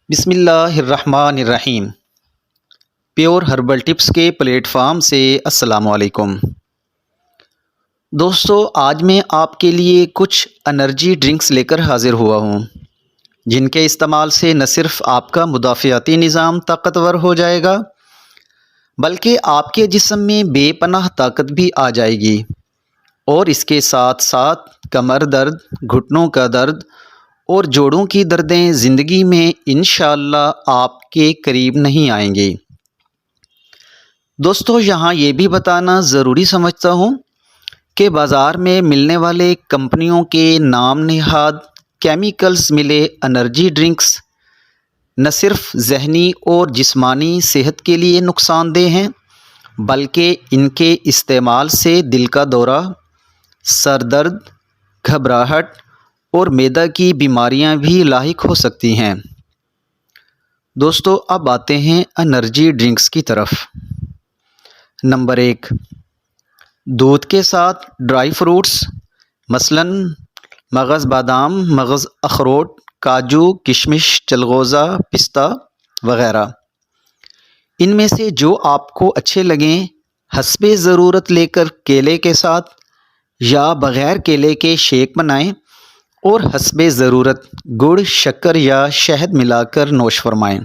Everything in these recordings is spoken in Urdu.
بسم اللہ الرحمن الرحیم۔ پیور ہربل ٹپس کے پلیٹ فارم سے السلام علیکم دوستو، آج میں آپ کے لیے کچھ انرجی ڈرنکس لے کر حاضر ہوا ہوں جن کے استعمال سے نہ صرف آپ کا مدافعتی نظام طاقتور ہو جائے گا بلکہ آپ کے جسم میں بے پناہ طاقت بھی آ جائے گی، اور اس کے ساتھ ساتھ کمر درد، گھٹنوں کا درد اور جوڑوں کی دردیں زندگی میں انشاءاللہ آپ کے قریب نہیں آئیں گی۔ دوستو، یہاں یہ بھی بتانا ضروری سمجھتا ہوں کہ بازار میں ملنے والے کمپنیوں کے نام نہاد کیمیکلز ملے انرجی ڈرنکس نہ صرف ذہنی اور جسمانی صحت کے لیے نقصان دہ ہیں بلکہ ان کے استعمال سے دل کا دورہ، سر درد، گھبراہٹ اور معدہ کی بیماریاں بھی لاحق ہو سکتی ہیں۔ دوستو، اب آتے ہیں انرجی ڈرنکس کی طرف۔ نمبر 1، دودھ کے ساتھ ڈرائی فروٹس مثلاً مغز بادام، مغز اخروٹ، کاجو، کشمش، چلغوزہ، پستہ وغیرہ۔ ان میں سے جو آپ کو اچھے لگیں حسب ضرورت لے کر کیلے کے ساتھ یا بغیر کیلے کے شیک بنائیں اور حسب ضرورت گڑ، شکر یا شہد ملا کر نوش فرمائیں۔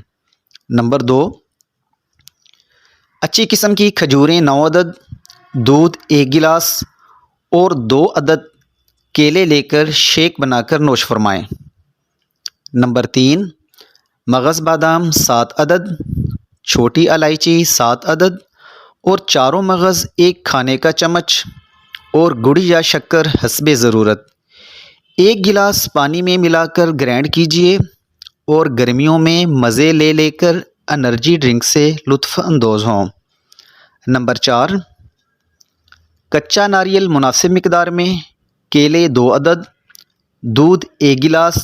نمبر 2، اچھی قسم کی کھجوریں 9 عدد، دودھ 1 گلاس اور 2 عدد کیلے لے کر شیک بنا کر نوش فرمائیں۔ نمبر 3، مغز بادام 7 عدد، چھوٹی الائچی 7 عدد اور چاروں مغز 1 کھانے کا چمچ اور گڑ یا شکر حسب ضرورت 1 گلاس پانی میں ملا کر گرینڈ کیجیے اور گرمیوں میں مزے لے لے کر انرجی ڈرنک سے لطف اندوز ہوں۔ نمبر 4، کچا ناریل مناسب مقدار میں، کیلے 2 عدد، دودھ 1 گلاس،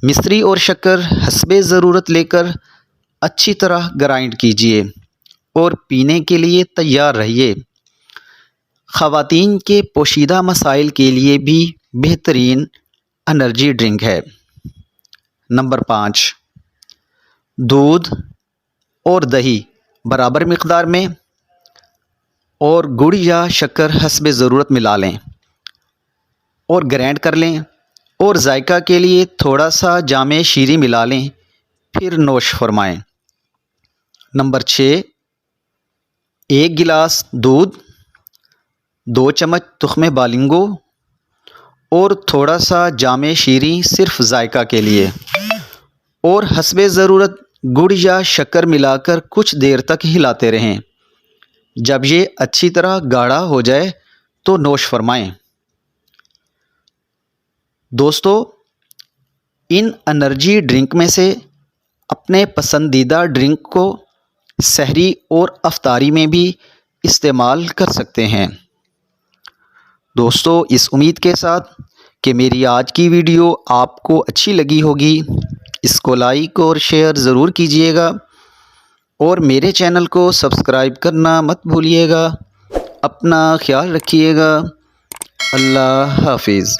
مصری اور شکر حسب ضرورت لے کر اچھی طرح گرائنڈ کیجیے اور پینے کے لیے تیار رہیے۔ خواتین کے پوشیدہ مسائل کے لیے بھی بہترین انرجی ڈرنک ہے۔ نمبر 5، دودھ اور دہی برابر مقدار میں اور گڑ یا شکر حسب ضرورت ملا لیں اور گرینڈ کر لیں اور ذائقہ کے لیے تھوڑا سا جام شیریں ملا لیں، پھر نوش فرمائیں۔ نمبر 6، 1 گلاس دودھ، 2 چمچ تخم بالنگو اور تھوڑا سا جام شیریں صرف ذائقہ کے لیے، اور حسب ضرورت گڑ یا شکر ملا کر کچھ دیر تک ہلاتے رہیں۔ جب یہ اچھی طرح گاڑھا ہو جائے تو نوش فرمائیں۔ دوستو، ان انرجی ڈرنک میں سے اپنے پسندیدہ ڈرنک کو سحری اور افطاری میں بھی استعمال کر سکتے ہیں۔ دوستو، اس امید کے ساتھ کہ میری آج کی ویڈیو آپ کو اچھی لگی ہوگی، اس کو لائک اور شیئر ضرور کیجیے گا اور میرے چینل کو سبسکرائب کرنا مت بھولیے گا۔ اپنا خیال رکھیے گا۔ اللہ حافظ۔